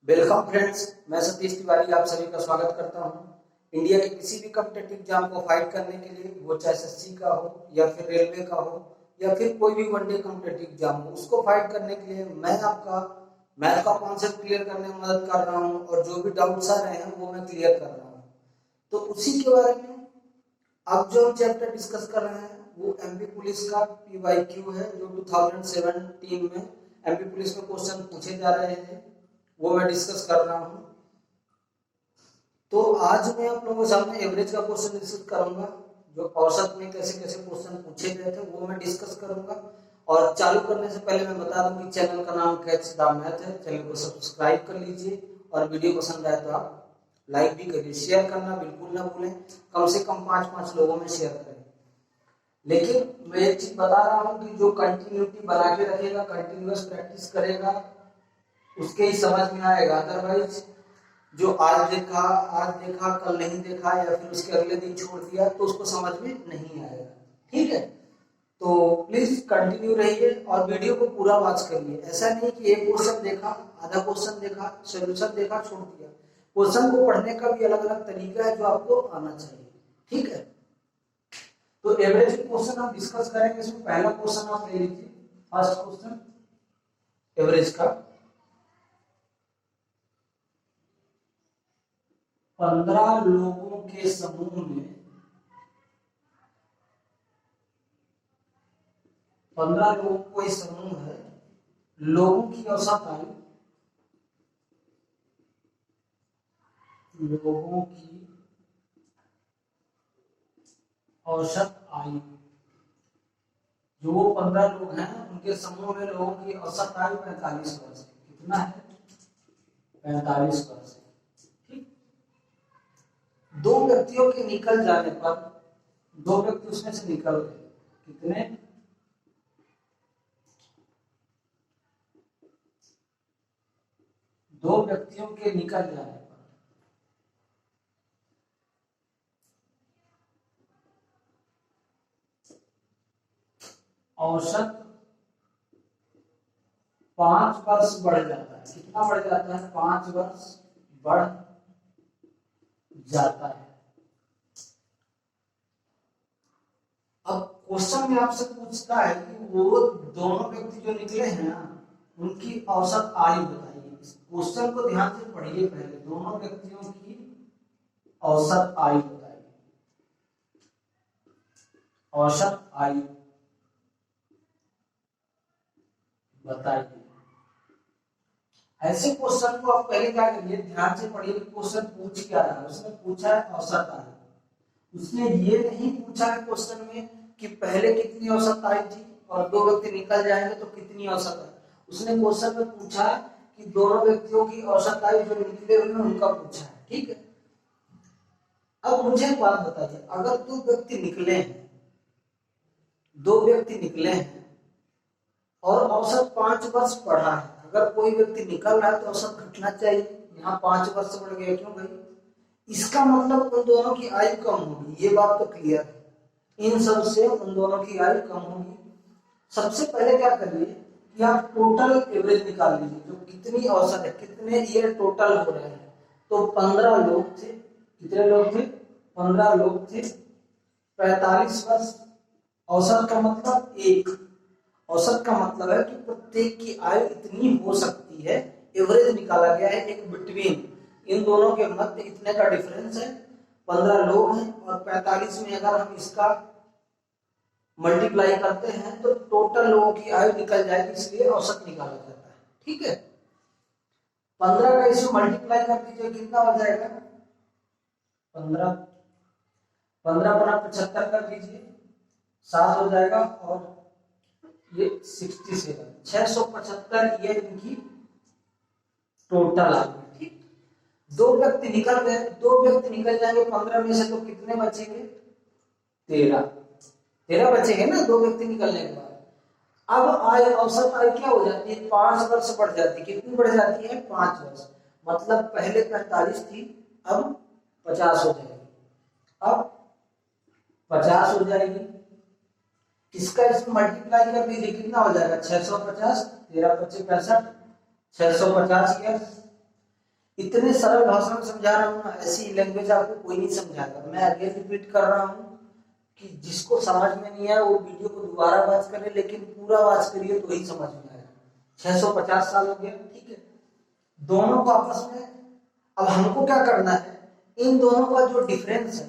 Welcome friends, मैं सतीश तिवारी आप सभी का स्वागत करता हूं। इंडिया के किसी भी कॉम्पिटिटिव एग्जाम को फाइट करने के लिए, वो चाहे एसएससी का हो या फिर रेलवे का हो या फिर कोई भी वनडे कॉम्पिटिटिव एग्जाम हो, उसको फाइट करने के लिए मैं आपका मैथ का कॉन्सेप्ट क्लियर करने में मदद कर रहा हूं और जो भी डाउट्स आ रहे हैं वो मैं क्लियर कर रहा हूं। तो उसी के बारे में अब जो चैप्टर डिस्कस कर रहे हैं वो एमपी पुलिस का पीवाईक्यू है, जो 2017 में एमपी पुलिस में क्वेश्चन पूछे जा रहे हैं, वो मैं डिस्कस कर रहा हूं। तो आज मैं आप लोगों के सामने एवरेज का क्वेश्चन डिस्कस करूंगा, जो औसत में कैसे कैसे क्वेश्चन पूछे गए थे वो मैं डिस्कस करूंगा। और चालू करने से पहले मैं बता दूं कि चैनल का नाम कैच द मैथ है। चैनल को सब्सक्राइब कर लीजिए और वीडियो पसंद आए तो आप लाइक भी करिए, शेयर करना बिल्कुल ना भूलें। कम से कम 5-5 लोगों में शेयर करें। लेकिन मैं एक चीज बता रहा हूं कि जो कंटिन्यूटी बना के रखेगा, कंटिन्यूअस प्रैक्टिस करेगा, उसके ही समझ में आएगा। अदरवाइज जो आज देखा कल नहीं देखा या फिर उसके अगले दिन छोड़ दिया तो उसको समझ में नहीं आएगा। ठीक है, तो प्लीज कंटिन्यू रहिए और वीडियो को पूरा वॉच करिए। ऐसा नहीं कि एक क्वेश्चन देखा, आधा क्वेश्चन देखा, सोल्यूशन देखा, छोड़ दिया। क्वेश्चन को पढ़ने का भी अलग अलग तरीका है जो आपको आना चाहिए। ठीक है, तो एवरेज क्वेश्चन हम डिस्कस करेंगे। इसमें पहला क्वेश्चन आप ले लीजिए, फर्स्ट क्वेश्चन एवरेज का। 15 लोगों के समूह में 15 लोगों कोई समूह है, लोगों की औसत आयु, लोगों की औसत आयु, जो वो 15 लोग हैं उनके समूह में लोगों की औसत आयु 45 वर्ष है। कितना है? 45 वर्ष। दो व्यक्तियों के निकल जाने पर, दो व्यक्ति उसमें से निकल गए, कितने? दो व्यक्तियों के निकल जाने पर औसत 5 वर्ष बढ़ जाता है। कितना बढ़ जाता है? 5 वर्ष बढ़ जाता है। अब क्वेश्चन में आपसे पूछता है कि वो दोनों व्यक्ति जो निकले हैं ना, उनकी औसत आयु बताइए। इस क्वेश्चन को ध्यान से पढ़िए। पहले दोनों व्यक्तियों की औसत आयु बताइए। औसत आयु बताइए। ऐसे क्वेश्चन को आप पहले क्या करिए, ध्यान से पढ़िए। क्वेश्चन पूछ क्या रहा है? उसने पूछा है औसत आयु। उसने ये नहीं पूछा है क्वेश्चन में कि पहले कितनी औसत आयु थी और दो व्यक्ति निकल जाएंगे तो कितनी औसत आयु। उसने क्वेश्चन में पूछा है कि दोनों व्यक्तियों की औसत आयु जो निकले हुए उनका पूछा है। ठीक है, अब मुझे एक बात बताइए, अगर दो व्यक्ति निकले हैं, दो व्यक्ति निकले हैं और औसत 5 वर्ष बढ़ा है, अगर कोई व्यक्ति निकल रहा है तो औसत घटना चाहिए। यहाँ 5 वर्ष बढ़ गया, क्यों भाई? इसका मतलब उन दोनों की आयु कम होगी, ये बात तो क्लियर है। इन सब से उन दोनों की आयु कम होगी। सबसे पहले क्या करिए कि आप टोटल एवरेज निकाल लीजिए, जो कितनी औसत है, कितने ईयर टोटल हो रहे हैं। तो 15 लोग थे। कितने लोग थे? 15 लोग थे। 45 वर्ष। औसत का मतलब एक। औसत का मतलब है कि प्रत्येक की आयु इतनी हो सकती है। एवरेज निकाला गया है, एक बिटवीन, इन दोनों के मध्य इतने का डिफरेंस है। 15 लोग हैं और 45 में अगर हम इसका मल्टीप्लाई करते हैं तो टोटल लोगों की आयु निकल जाएगी, इसलिए औसत निकाला जाता है। ठीक है, 15 का इसमें मल्टीप्लाई कर दीजिए, कितना हो जाएगा? 15 बना 75 कर दीजिए, 7 हो जाएगा और ये 67, 675 ये इनकी टोटल आयु। ठीक, दो व्यक्ति निकल गए, दो व्यक्ति निकल जाएंगे 15 में से, तो कितने बचेंगे? 13 बचेंगे ना, दो व्यक्ति निकलने के बाद। अब आयु, औसत आयु क्या हो जाती है? 5 वर्ष बढ़ जाती है। कितनी बढ़ जाती है? 5 वर्ष। मतलब पहले 45 थी, अब 50 हो जाएगी। अब 50 हो जाएगी। इसका इसमें मल्टीप्लाई कर दीजिए, कितना हो जाएगा? 650, 13 25 65, 650 ईयर। इतने सरल भाषा में समझा रहा हूँ ना, ऐसी लैंग्वेज आपको कोई नहीं समझाएगा। मैं अगेन रिपीट कर रहा हूँ कि जिसको समझ में नहीं आया वो वीडियो को दोबारा वॉच करे, लेकिन पूरा वॉच करिए तो ही समझ में आएगा। 650 साल हो गया, ठीक है। दोनों को आपस में, अब हमको क्या करना है, इन दोनों का जो डिफरेंस है,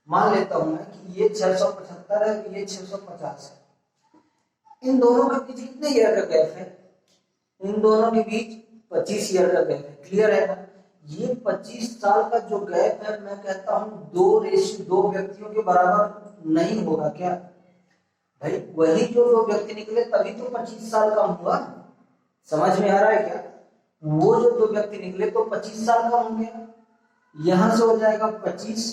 मान लेता हूं मैं कि ये 675 है, ये 650 है। इन दोनों के बीच कितने ईयर का गैप है? इन दोनों के बीच 25 ईयर का गैप है। क्लियर है ना? ये 25 साल का जो गैप है, मैं कहता हूं 2 व्यक्तियों के बराबर नहीं होगा क्या भाई? वही जो 2 व्यक्ति निकले तभी तो 25 साल कम हुआ। समझ में आ रहा है क्या? वो जो 2 व्यक्ति निकले तो 25 साल कम हो गया। यहां से हो जाएगा 25,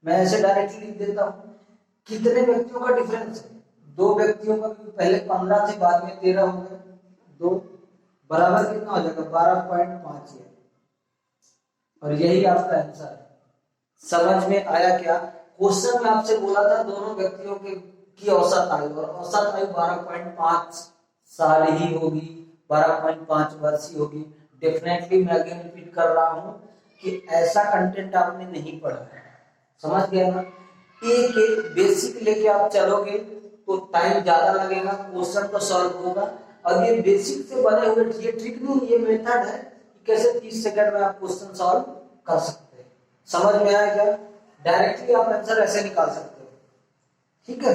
मैं ऐसे डायरेक्टली लिख देता हूं। कितने व्यक्तियों का डिफरेंस है? 2 व्यक्तियों का, पहले 15 थे, बाद में 13 हो गए। 2 बराबर कितना हो जाएगा? 12.5 ईयर। और यही आपका आंसर है। समझ में आया क्या? क्वेश्चन में आपसे बोला था दोनों व्यक्तियों के की औसत आयु, और औसत आयु 12.5 साल ही होगी, 12.5 वर्ष ही होगी। डेफिनेटली मैं अगेन रिपीट कर रहा हूं कि ऐसा कंटेंट आपने नहीं पढ़ा है। समझ गया ना? एक एक बेसिक लेके आप चलोगे तो टाइम ज्यादा लगेगा, क्वेश्चन तो सॉल्व होगा। और ये बेसिक से बने हुए, ये ट्रिक नहीं, ये मेथड है कि कैसे 30 सेकंड में आप क्वेश्चन सॉल्व कर सकते हैं। समझ में आया क्या? डायरेक्टली आप आंसर ऐसे निकाल सकते हो, ठीक है।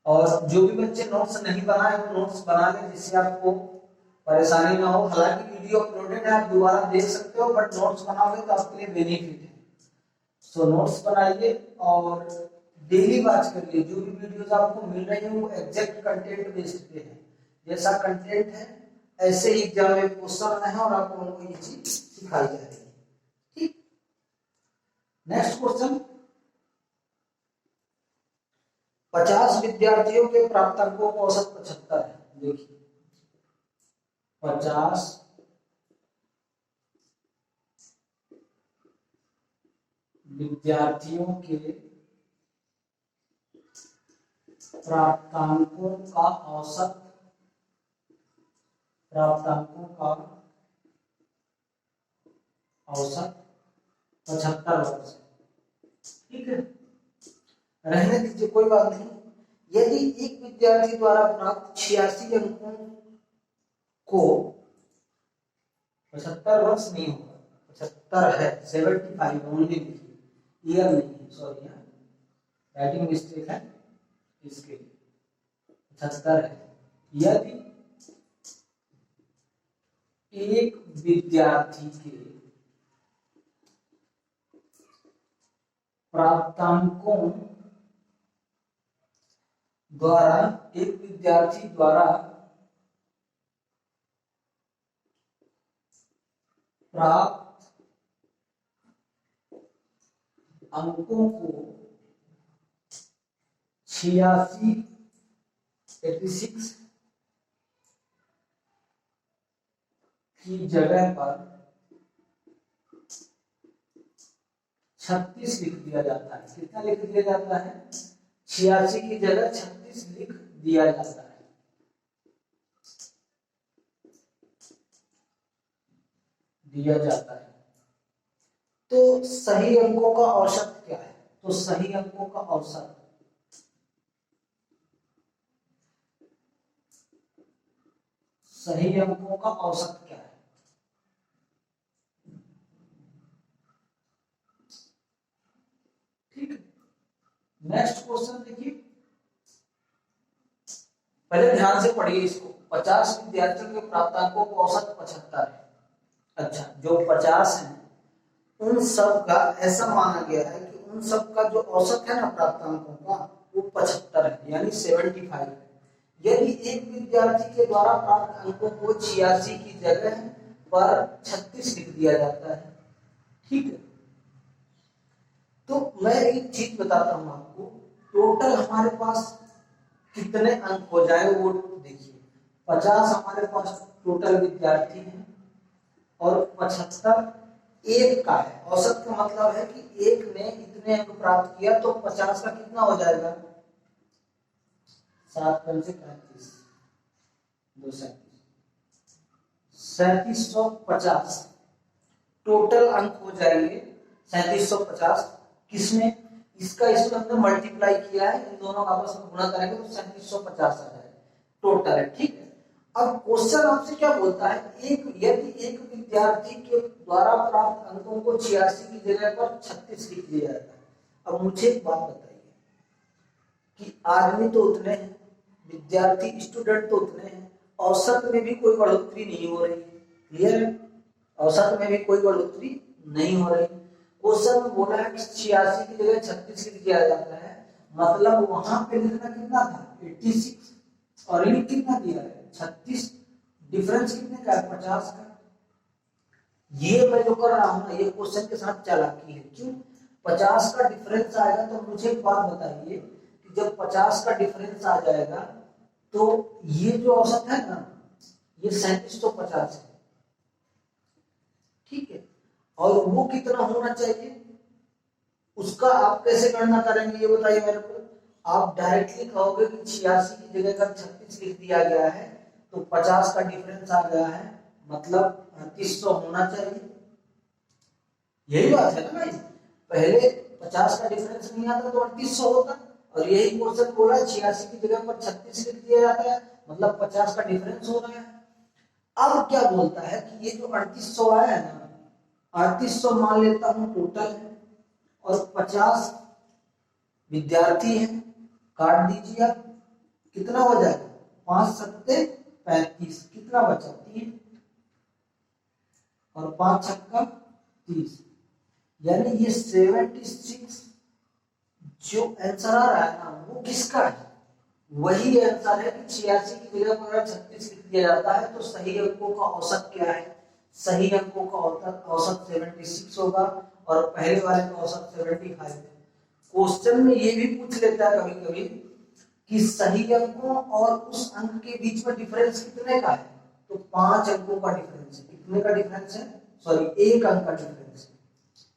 और जो भी बच्चे नोट्स नहीं बनाए वो नोट्स बना लें, जिससे आपको परेशानी ना हो। हालांकि वीडियो अपलोडेड है, आप दोबारा देख सकते हो, बट नोट्स बनाओगे तो आपके लिए बेनिफिट है। सो नोट्स बनाइए और डेली वॉच करिए। जो भी वीडियोस आपको मिल रही है वो एग्जैक्ट कंटेंट बेस्ड पे है। जैसा कंटेंट है ऐसे ही एग्जाम में क्वेश्चन है और आपको उनको ये चीज सिखाई जा रही है, ठीक। नेक्स्ट क्वेश्चन, 50 विद्यार्थियों के प्राप्तांकों का औसत 75 है। देखिए 50 विद्यार्थियों के प्राप्तांकों का औसत, प्राप्तांकों का औसत 75 वर्ष, ठीक है। रहने दीजिए, कोई बात नहीं। यदि एक विद्यार्थी द्वारा प्राप्त 86 अंकों को 75 वर्ष नहीं होगा, 75 है, 75 ओनली लिखिए, ईयर नहीं है, सॉरी यहाँ राइटिंग मिस्टेक है, इसके लिए 75 है। यदि एक विद्यार्थी के प्राप्तांकों द्वारा, एक विद्यार्थी द्वारा प्राप्त अंकों को 86 86 की जगह पर 36 लिख दिया जाता है। कितना लिख दिया जाता है? 86 की जगह 36 लिख दिया जाता है। दिया जाता है। तो सही अंकों का औसत क्या है? तो सही अंकों का औसत, सही अंकों का औसत क्या है? ठीक है। नेक्स्ट क्वेश्चन देखिए, पहले ध्यान से पढ़िए इसको। 50 विद्यार्थियों के प्राप्तांकों का औसत 75 है। अच्छा, जो 50 है उन सब का ऐसा माना गया है कि उन सब का जो औसत है ना प्राप्तांकों का, वो 75 है, यानी 75 है। यदि एक विद्यार्थी के द्वारा प्राप्त अंकों को 86 की जगह पर 36 लिख दिया जाता है, ठीक है। तो मैं एक चीज बताता हूं आपको, टोटल हमारे पास कितने अंक हो जाए वो देखिए। 50 हमारे पास टोटल विद्यार्थी हैं और 75 एक का है। औसत का मतलब है कि एक ने इतने अंक प्राप्त किया, तो 50 का कितना हो जाएगा? 7 पंचे 35, 2 37, 3750 टोटल अंक हो जाएंगे 3750। किसने इसका इसमें हमने मल्टीप्लाई किया है, इन दोनों का आपस में गुणा करेंगे तो 3750 आ जाएगा टोटल है। ठीक है, अब क्वेश्चन आपसे क्या बोलता है, यदि एक विद्यार्थी के द्वारा प्राप्त अंकों को 86 की जगह पर 36 लिख दिया जाता है। अब मुझे एक बात बताइए कि आदमी तो उतने हैं, विद्यार्थी स्टूडेंट तो उतने हैं, औसत में भी कोई बढ़ोतरी नहीं हो रही है। क्लियर है, औसत में भी कोई बढ़ोतरी नहीं हो रही। क्वेश्चन में बोला है कि 86 की जगह 36 लिख दिया जाता है, मतलब वहां पे लिखना कितना था 86 और लिख कितना दिया है 36, डिफरेंस कितने का है 50 का। ये मैं जो कर रहा हूं ना, ये क्वेश्चन के साथ चालाकी है। क्यों 50 का डिफरेंस आएगा, तो मुझे एक बात बताइए कि जब 50 का डिफरेंस आ जाएगा तो ये जो औसत है ना, ये 3750 है। ठीक है, और वो कितना होना चाहिए उसका आप कैसे गणना करेंगे ये बताइए मेरे को। आप डायरेक्टली कहोगे कि 86 की जगह का 36 लिख दिया गया है तो 50 का डिफरेंस आ गया है, मतलब 3800 होना चाहिए। यही बात है ना भाई, पहले 50 का डिफरेंस नहीं आता तो 3800 होता, और यही क्वेश्चन बोला 86 की जगह पर 36 लिख दिया जाता है, मतलब 50 का डिफरेंस हो रहा है। अब क्या बोलता है कि ये जो 3800 आया है ना, 3800 मान लेता हूं टोटल है, और 50 विद्यार्थी हैं, काट दीजिए आप, कितना हो जाएगा 5 सत्ते 35, कितना बचा 3 और 5 छक्का 30, यानी ये 76 जो आंसर आ रहा है ना वो किसका है, वही आंसर है कि 86 की जगह पर 36 लिख दिया जाता है तो सही अंकों का औसत क्या है, सही अंकों का औसत 76 होगा और पहले वाले का औसत 75 है। क्वेश्चन में ये भी पूछ लेता है कभी कभी कि सही अंकों और उस अंक के बीच में डिफरेंस कितने का है, तो 5 अंकों का डिफरेंस है। कितने का डिफरेंस है, सॉरी 1 अंक का डिफरेंस है।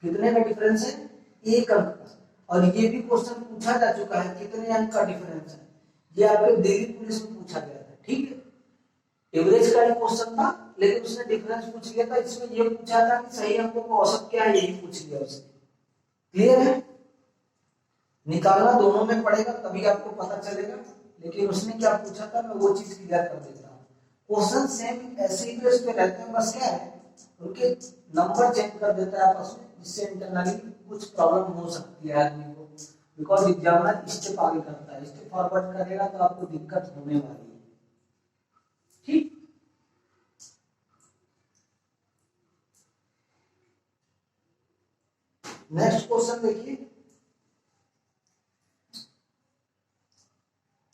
कितने का डिफरेंस है, 1 अंक का। और ये भी क्वेश्चन पूछा जा चुका है कितने अंक का डिफरेंस है, ये आपके दिल्ली पुलिस में पूछा गया था। ठीक है, एवरेज का ही क्वेश्चन था लेकिन उसने डिफरेंस पूछ लिया था, इसमें ये पूछा था कि सही अंकों का औसत क्या है, यही पूछ लिया उसने। क्लियर है, निकालना दोनों में पड़ेगा तभी आपको पता चलेगा, लेकिन उसने क्या पूछा था मैं वो चीज क्लियर कर देता हूँ। क्वेश्चन सेम ऐसे ही बेस पे रहते हैं, बस क्या है उनके नंबर चेंज कर देता है आपस में, जिससे इंटरनली कुछ प्रॉब्लम हो सकती है आदमी को, बिकॉज एग्जामिनर स्टेप आगे करता है, स्टेप फॉरवर्ड करेगा तो आपको दिक्कत होने वाली है। ठीक, नेक्स्ट क्वेश्चन देखिए।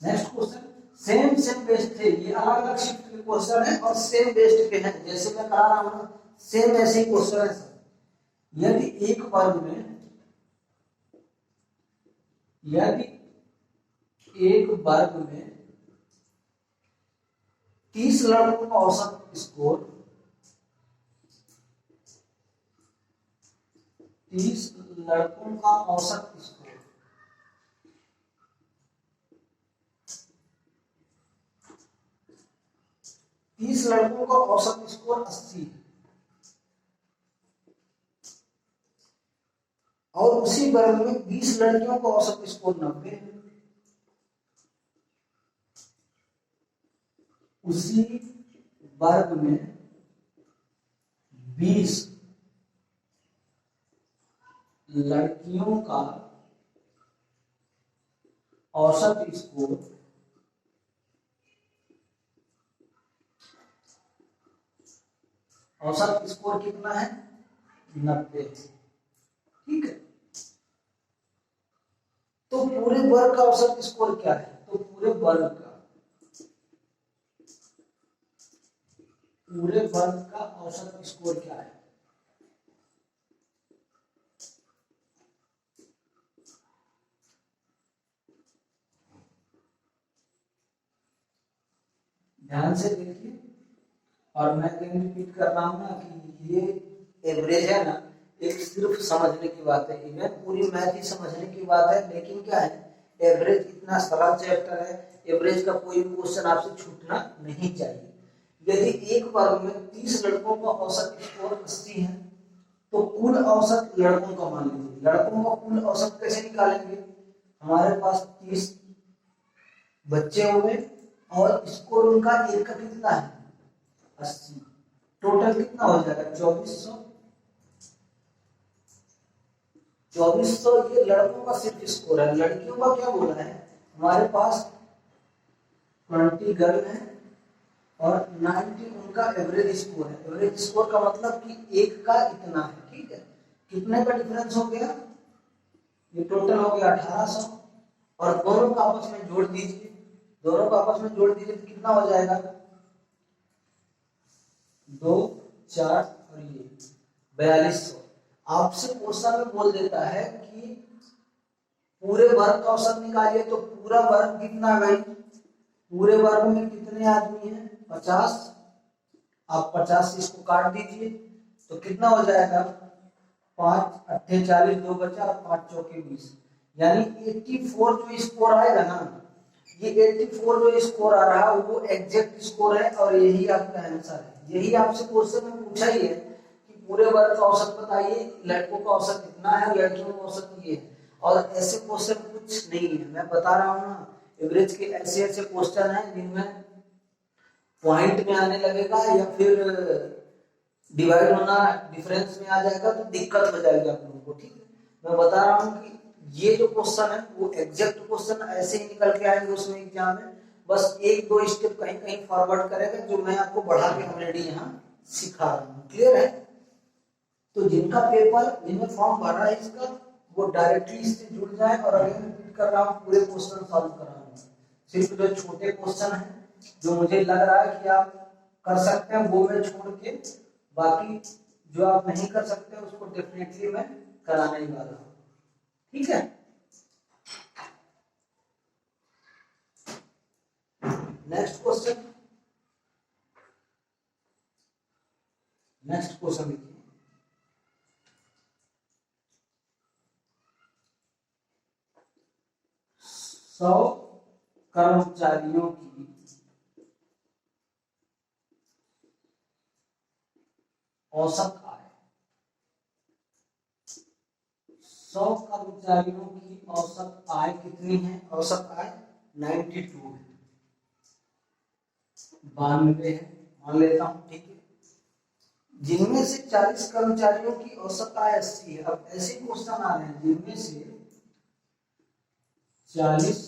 नेक्स्ट क्वेश्चन सेम बेस्ड थे, ये अलग अलग शिफ्ट के क्वेश्चन है और सेम बेस्ड पे है, जैसे मैं करा रहा हूं सेम ऐसे ही क्वेश्चन है सब। यदि एक वर्ग में 30 लड़कों का औसत स्कोर 30 लड़कों का औसत स्कोर 30 लड़कों का औसत स्कोर 80 है, और उसी वर्ग में 20 लड़कियों का औसत स्कोर 90 है। उसी वर्ग में 20 लड़कियों का औसत स्कोर कितना है 90। ठीक है, तो पूरे वर्ग का औसत स्कोर क्या है, तो पूरे वर्ग का औसत स्कोर क्या है, ध्यान से देखिए। और मैं रिपीट कर रहा हूं ना कि ये एवरेज है ना, एक सिर्फ समझने की बात है, इवन पूरी मैथ ही समझने की बात है, लेकिन क्या है एवरेज इतना सरल चैप्टर है, एवरेज का कोई भी क्वेश्चन आपसे छूटना नहीं चाहिए। यदि एक वर्ग में 30 लड़कों का औसत स्कोर 80 है तो कुल औसत लड़कों का मान लीजिए। लड़कों का कुल औसत कैसे निकालेंगे? हमारे पास 30 बच्चे हुए और स्कोर उनका एक का कितना है? 80। टोटल कितना हो जाएगा? 2400। 2400 ये लड़कों का सिर्फ स्कोर है। लड़कियों का क्या बोला है? हमारे पास 20 गर्ल है और 90 उनका एवरेज स्कोर है। एवरेज स्कोर का मतलब कि एक का इतना है, ठीक है। कितने का डिफरेंस हो गया? ये टोटल हो गया 1800 और दोनों का आपस में जोड़ दीजिए। दोनों का आपस में जोड़ दीजिए तो कितना हो जाएगा? 2 4 और ये 4200। आपसे क्वेश्चन में बोल देता है कि पूरे वर्ग का औसत निकालिए, तो पूरा वर्ग कितना है? पूरे वर्ग में कितने आदमी हैं? 50। आप 50 से इसको काट दीजिए तो कितना हो जाएगा? 5 8 40, 2 बचा और 5 चौके 20, यानी 84 जो स्कोर आएगा ना, ये 84 जो स्कोर आ रहा है वो एग्जैक्ट स्कोर है और यही आपका आंसर है। यही आपसे क्वेश्चन में पूछा ही है कि पूरे वर्ग का औसत बताइए, लड़कों का औसत कितना है, लड़कियों का औसत ये है। और ऐसे क्वेश्चन कुछ नहीं है, मैं बता रहा हूँ ना, एवरेज के ऐसे ऐसे क्वेश्चन हैं जिनमें पॉइंट में आने लगेगा या फिर डिवाइड होना डिफरेंस में आ जाएगा तो दिक्कत हो जाएगी आप लोगों को, ठीक है। मैं बता रहा हूँ कि ये जो क्वेश्चन है वो एग्जैक्ट क्वेश्चन ऐसे ही निकल के आएंगे उसमें एग्जाम में, बस एक दो स्टेप कहीं कहीं फॉरवर्ड करेगा जो मैं आपको बढ़ा के ऑलरेडी यहाँ सिखा रहा हूँ। क्लियर है? तो जिनका पेपर, जिन्हें फॉर्म भरा है इसका, वो डायरेक्टली इससे जुड़ जाए। और अगर मैं रिपीट कर रहा हूँ, पूरे क्वेश्चन सॉल्व कर रहा हूँ, सिर्फ जो छोटे क्वेश्चन है जो मुझे लग रहा है कि आप कर सकते हैं वो मैं छोड़ के, बाकी जो आप नहीं कर सकते उसको डेफिनेटली मैं कराने ही वाला हूँ, ठीक है। नेक्स्ट क्वेश्चन, नेक्स्ट क्वेश्चन देखिए। सौ कर्मचारियों की औसत आय, 100 कर्मचारियों की औसत आय कितनी है? औसत आय 92 है, 92 है मान लेता हूं, ठीक है। जिनमें से 40 कर्मचारियों की औसत आय 80 है। अब ऐसे क्वेश्चन आ रहे हैं जिनमें से 40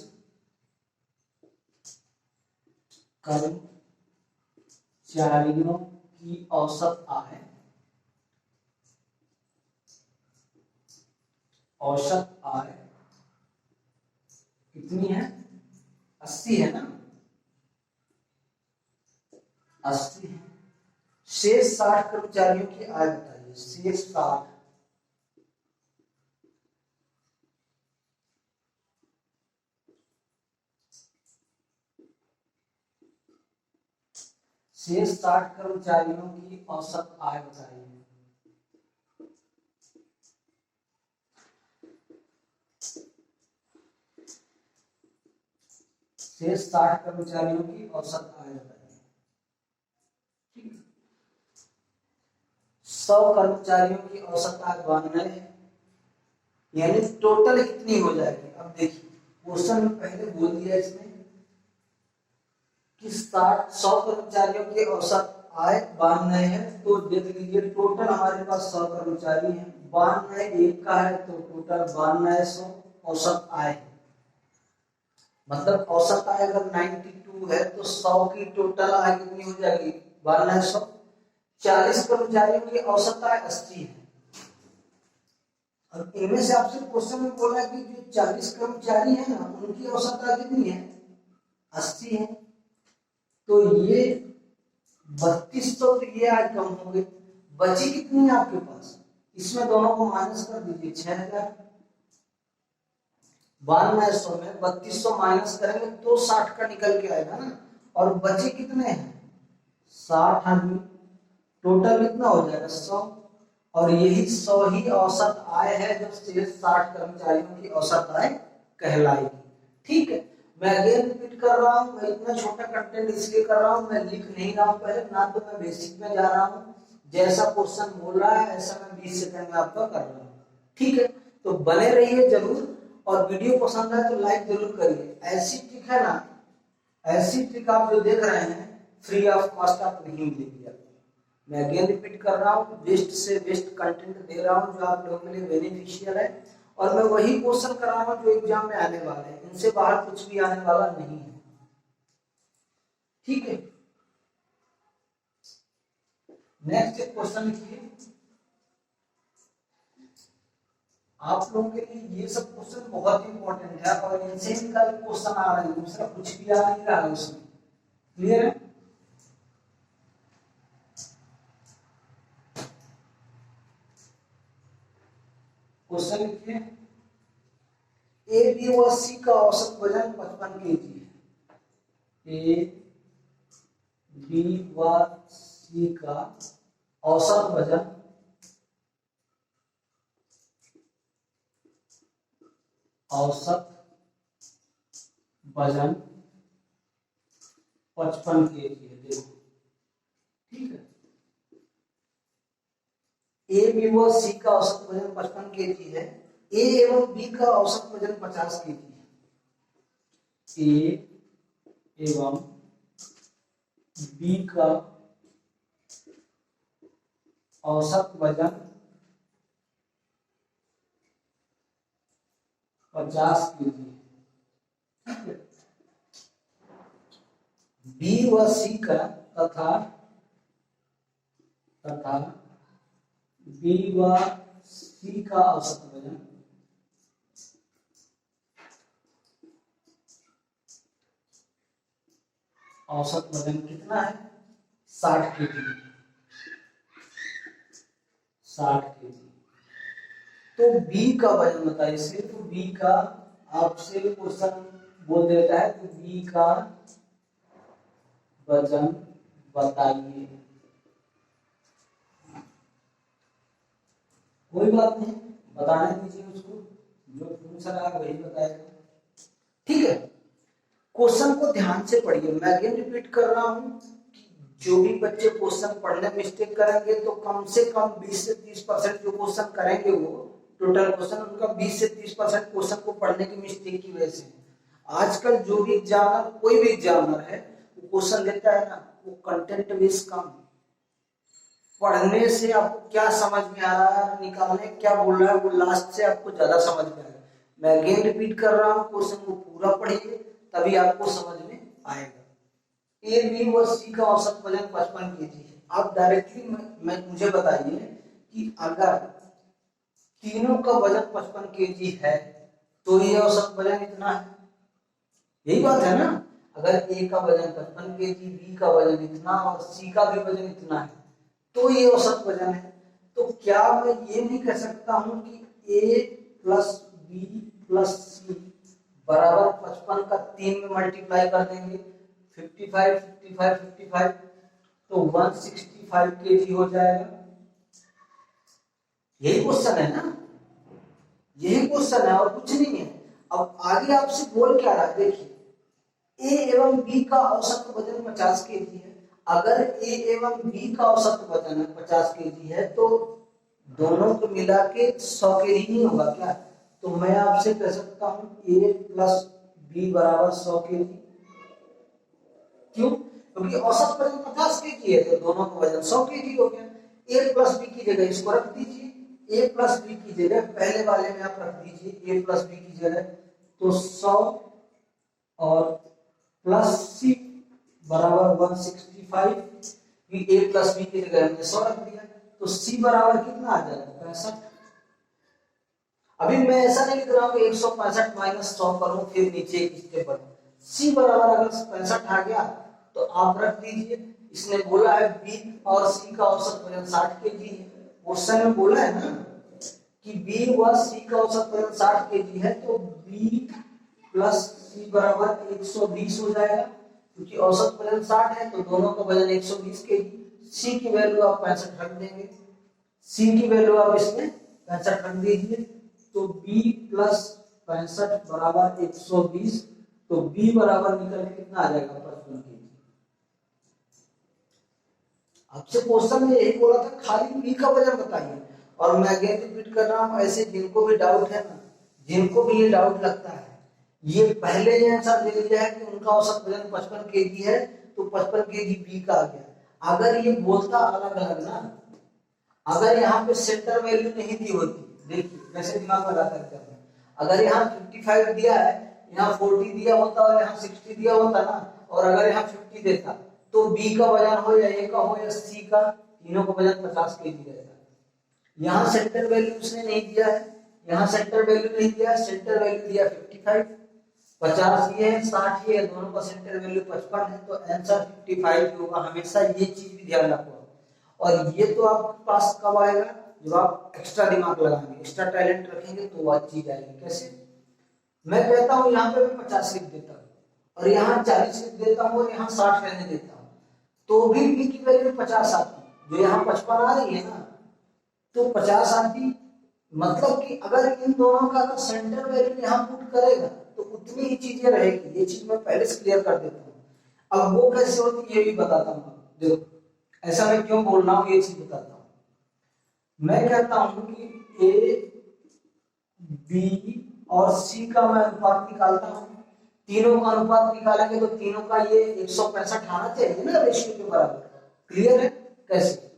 कर्मचारियों की औसत आय, औसत आय कितनी है? 80 है ना, 80 है। शेष 60 कर्मचारियों की आय बताइए। शेष 60, शेष 60 कर्मचारियों की औसत आय बताइए। शेष 60 कर्मचारियों की औसत आय बताइए। 100 कर्मचारियों की औसत आय 92 है, यानी टोटल कितनी हो जाएगी? अब देखिए क्वेश्चन में पहले बोल दिया इसमें कि 100 कर्मचारियों की औसत आय 92 है, तो देख लीजिए टोटल हमारे पास 100 कर्मचारी हैं, 92 एक का है तो टोटल 9200 औसत आय है। मतलब औसत आय अगर 92 है तो 100 की टोटल आय कितनी हो जाएगी? 9200। 40 कर्मचारियों की औसत आय 80 है। अब इनमें से आपसे क्वेश्चन में बोला कि जो 40 कर्मचारी है ना उनकी औसत आय कितनी है? 80 है। तो ये 3200 तो ये आय कम हो गई, बची कितनी है आपके पास? इसमें दोनों को माइनस कर दीजिए, 6000। 9200 में 3200 माइनस करेंगे तो 60 का निकल के आएगा ना, और बचे कितने हैं? 60 आदमी। टोटल कितना हो जाएगा? 100। और यही 100 ही औसत आय है जो शेष 60 कर्मचारियों की औसत आय कहलाएगी, ठीक है। मैं अगेन रिपीट कर रहा हूँ, मैं इतना छोटा कंटेंट इसलिए कर रहा हूँ, मैं लिख नहीं रहा हूँ पहले, ना तो मैं बेसिक में जा रहा हूँ, जैसा क्वेश्चन बोल रहा है ऐसा मैं 20 सेकंड में आपका कर रहा हूँ। ठीक है, तो बने रहिए जरूर, और वीडियो पसंद आए तो लाइक जरूर करिए। ऐसी ट्रिक है ना, ऐसी ट्रिक आप जो देख रहे हैं फ्री ऑफ कॉस्ट आप नहीं मिलेगी आपको। मैं अगेन रिपीट कर रहा हूँ, बेस्ट से बेस्ट कंटेंट दे रहा हूँ जो आप लोगों के लिए बेनिफिशियल है, और मैं वही क्वेश्चन करा रहा हूँ जो एग्जाम में आने वाले हैं, इनसे बाहर कुछ भी आने वाला नहीं है। ठीक है, नेक्स्ट क्वेश्चन लिखिए। आप लोगों के लिए ये सब क्वेश्चन बहुत इंपॉर्टेंट है, और इनसे का क्वेश्चन आ रहा है, दूसरा कुछ भी आ नहीं रहा है उसमें। क्लियर है? क्वेश्चन लिखिए, ए बी व सी का औसत वजन 55 केजी है। ए बी व सी का औसत वजन औसत वजन 55 केजी है। देखो, ठीक है, ए बी व सी का औसत वजन 55 केजी है, ए एवं बी का औसत वजन 50 केजी है। ए एवं बी का औसत वजन 50 केजी है। बी व सी का तथा बी व सी का औसत वजन कितना है? 60 केजी। 60 केजी। तो बी का वजन बताइए, सिर्फ बी का आपसे क्वेश्चन बोल देता है, तो बी का वजन बताइए। कोई बात नहीं, बताने दीजिए उसको, जो पूछ रहा है वही बताएगा। ठीक है, क्वेश्चन को ध्यान से पढ़िए। मैं अगेन रिपीट कर रहा हूं कि जो भी बच्चे क्वेश्चन पढ़ने में मिस्टेक करेंगे तो कम से कम 20 से 30% जो क्वेश्चन करेंगे वो टोटल क्वेश्चन उनका 20 से 30% क्वेश्चन को पढ़ने की मिस्टेक की वजह से। आजकल जो भी एग्जामिनर, कोई भी एग्जामिनर है, वो क्वेश्चन लेता है ना, वो कंटेंट बेस कम, पढ़ने से आपको क्या समझ में आ रहा है, निकालने क्या बोल रहा है, वो लास्ट से आपको ज्यादा समझ में आएगा। मैं अगेन रिपीट कर रहा हूँ, क्वेश्चन को पूरा पढ़िए तभी आपको समझ में आएगा। ए बी व सी का औसत वजन 55 केजी है। आप डायरेक्टली मुझे बताइए कि अगर तीनों का वजन 55 केजी है तो ये औसत वजन इतना है, यही बात है ना। अगर ए का वजन 55 केजी, बी का वजन इतना और सी का भी वजन इतना है तो ये औसत वजन है। तो क्या मैं ये नहीं कह सकता हूं कि ए प्लस बी प्लस सी बराबर 55 का 3 में मल्टीप्लाई कर देंगे, 55 55 55 तो 165 केजी हो जाएगा। यही क्वेश्चन है ना, यही क्वेश्चन है और कुछ नहीं है। अब आगे आपसे बोल क्या रहा है, देखिए, ए एवं बी का औसत वजन 50 केजी है। अगर ए एवं बी का औसत वजन 50 केजी है तो दोनों को मिला के 100 केजी नहीं होगा क्या? तो मैं आपसे कह सकता हूं ए प्लस बी बराबर 100 केजी। क्यों? क्योंकि औसत वजन 50 केजी है तो दोनों का वजन 100 केजी हो गया। ए प्लस बी की जगह इसको रख दीजिए, ए प्लस बी की जगह पहले वाले में आप रख दीजिए ए प्लस बी की जगह, तो 100 और प्लस सी बराबर 165, ए प्लस बी की जगह हमने 100 रख दिया, तो सी बराबर कितना आ जाएगा? 65। अभी मैं ऐसा नहीं लिख रहा हूँ कि 165 माइनस 100 करूं फिर नीचे एक स्टेप बढ़, सी बराबर अगर 65 आ गया तो आप रख दीजिए। इसने बोला है बी और सी का औसत वजन 60 केजी है, क्वेश्चन में बोला है ना कि बी व सी का औसत वजन 60 केजी है, तो बी प्लस सी बराबर 120 हो जाएगा, क्योंकि औसत वजन 60 है तो दोनों का वजन 120 केजी। सी की वैल्यू आप 65 रख देंगे, सी की वैल्यू आप इसमें 65 रख दीजिए, तो b प्लस 65 बराबर 120 तो बी बराबर निकल के कितना आ जाएगा 55 kg। आपसे क्वेश्चन में यही बोला था खाली बी का वजन बताइए। और मैं अगेन रिपीट कर रहा हूं, ऐसे जिनको भी डाउट है ना, जिनको भी ये डाउट लगता है, ये पहले ही आंसर दे दिया है कि उनका औसत वजन 55 kg है, तो 55 kg बी का आ गया। अगर ये बोलता अलग अलग ना, अगर यहाँ पे सेंटर वैल्यू नहीं दी होती, देखिए कैसे दिमाग लगाता है, अगर यहाँ 55 दिया है, यहाँ 40 दिया होता और यहाँ 60 दिया होता ना, और अगर यहाँ 50 देता, तो बी का वजन हो या ए का हो या सी का, तीनों का वजन 50 kg रहेगा। यहाँ सेंटर वैल्यू उसने नहीं दिया है, यहाँ सेंटर वैल्यू नहीं दिया, सेंटर वैल्यू दिया 55, 50 ये है, 60 ये है, दोनों का सेंटर वैल्यू 55 है, तो आंसर 55 होगा। हमेशा ये चीज भी ध्यान रखो। और ये तो आपके पास कब आएगा, जब आप एक्स्ट्रा दिमाग लगाएंगे, एक्स्ट्रा टैलेंट रखेंगे, तो वो चीज आएगी। कैसे? मैं कहता हूँ यहाँ पे मैं 50 लिख देता हूँ, और यहाँ 40 लिख देता हूँ, और यहाँ 60 रहने देता हूँ, तो भी बी की वैल्यू 50 आती, जो यहाँ 55 आ रही है ना, तो 50 आती। मतलब कि अगर इन दोनों का अगर सेंटर वैल्यू यहाँ पुट करेगा, तो उतनी ही चीजें रहेगी। ये चीज मैं पहले से क्लियर कर देता हूँ। अब वो कैसे होती है ये भी बताता हूँ। देखो ऐसा मैं क्यों बोल रहा हूँ, ये चीज बताता हूँ। मैं कहता हूँ कि ए बी और सी का मैं अनुपात निकालता हूँ, तीनों का अनुपात निकालेंगे तो तीनों का ये 165 आना चाहिए ना, रेशियो के बराबर। क्लियर है? कैसे?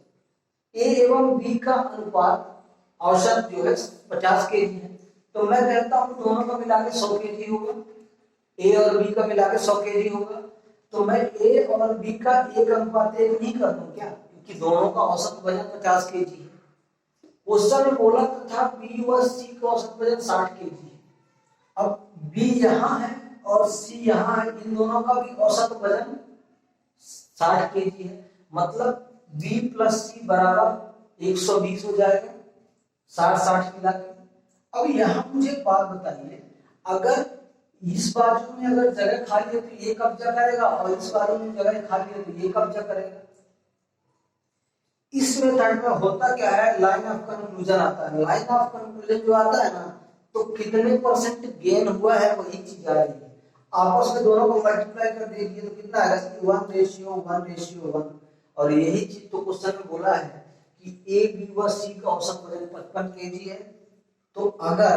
ए एवं बी का अनुपात औसत जो है 50 kg है, तो मैं कहता हूँ दोनों का मिला के 100 kg होगा, ए और बी का मिला के 100 kg होगा। तो मैं ए और बी का एक अनुपात एक नहीं कर दूं क्या, क्योंकि दोनों का औसत वजन 50 kg है। क्वेश्चन में बोला था बी व सी का औसत वजन 60 kg है। अब बी यहाँ है और सी यहाँ है, इन दोनों का भी औसत वजन 60 kg है, मतलब बी प्लस सी बराबर 120 हो जाएगा, 60-60 मिला के। अब यहाँ मुझे बात बताइए, अगर इस बाजू में अगर जगह खाली है तो ये कब्जा करेगा, और इस बाजू में जगह खाली है तो ये कब्जा करेगा। इस मेथड में होता क्या है, लाइन ऑफ कंक्लूजन आता है। लाइन ऑफ कंक्लूजन जो आता है ना, तो कितने परसेंट गेन हुआ है वही चीज आ रही है। आपस में दोनों को मल्टीप्लाई कर दीजिए तो कितना आएगा, 1:1:1। और यही चीज तो क्वेश्चन में बोला है कि ए बी व सी का औसत वजन 55 kg है। तो अगर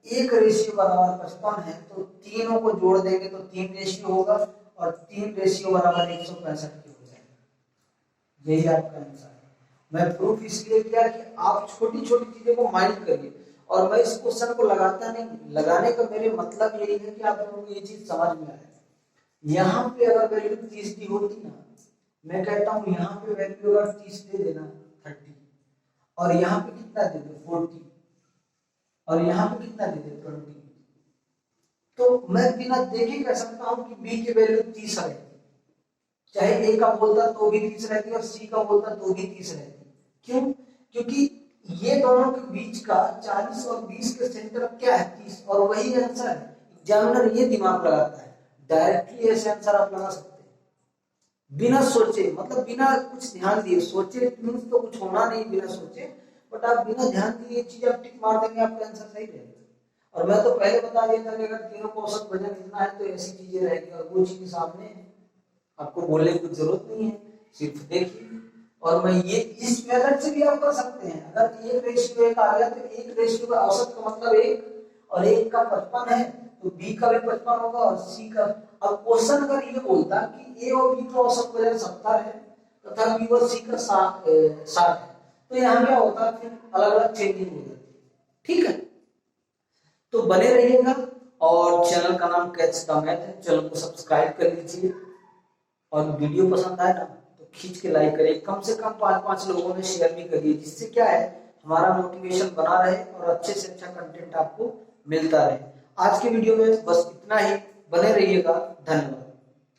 एक रेशियो बराबर 55 है, तो तीनों को जोड़ देंगे तो 3 रेशियो होगा, और 3 रेशियो बराबर 165 की हो जाएगा। यही आपका आंसर है। मैं प्रूफ इसलिए किया कि आप छोटी छोटी चीजों को माइंड करिए, और मैं इस क्वेश्चन को लगाता नहीं, लगाने का मेरे मतलब यही है कि आप लोगों को ये चीज समझ में आए। यहाँ पे अगर वैल्यू 30 की होती ना, मैं कहता हूँ यहाँ पे वैल्यू अगर 30 दे देना 30, और यहाँ पे कितना दे दे 40, और यहाँ पे कितना दे दे 20, तो मैं बिना देखे कह सकता हूँ कि बी की वैल्यू 30 है। चाहे ए का बोलता तो भी 30 रहती और सी का बोलता तो भी 30 रहती। क्यों? क्योंकि ये दोनों के बीच का 40 और 20 के सेंटर क्या है 30, और वही आंसर है। एग्जामिनर ये दिमाग लगाता है, डायरेक्टली ऐसे आंसर आप लगा सकते हैं बिना सोचे, मतलब बिना कुछ ध्यान दिए। सोचे मींस तो कुछ होना नहीं बिना सोचे, बट आप बिना ध्यान दिए चीज आप टिक मार देंगे, आपका आंसर सही रहेगा। और मैं तो पहले बता दिया था कि अगर तीनों का औसत वजन इतना है तो ऐसी चीजें रहेगी, और वो चीज सामने है, आपको बोलने की जरूरत नहीं है, सिर्फ देखिए। और मैं ये इस मेथड से भी आप कर सकते हैं। अगर एक रेशियो एक आ गया तो एक रेशियो का औसत का मतलब 1, और 1 का 55 है तो बी का भी 55 होगा और सी का। अब क्वेश्चन अगर ये बोलता कि ए और बी का औसत वजन 70 है तथा बी और सी का 60 है, तो यहाँ क्या होता, फिर अलग अलग चेंजिंग हो जाती है। ठीक है, तो बने रहिएगा। और चैनल का नाम कैच द मैथ है, चैनल को सब्सक्राइब कर लीजिए, और वीडियो पसंद आए ना तो खींच के लाइक करिए, कम से कम 5-5 लोगों में शेयर भी करिए, जिससे क्या है हमारा मोटिवेशन बना रहे और अच्छे से अच्छा कंटेंट आपको मिलता रहे। आज के वीडियो में बस इतना ही, बने रहिएगा, धन्यवाद।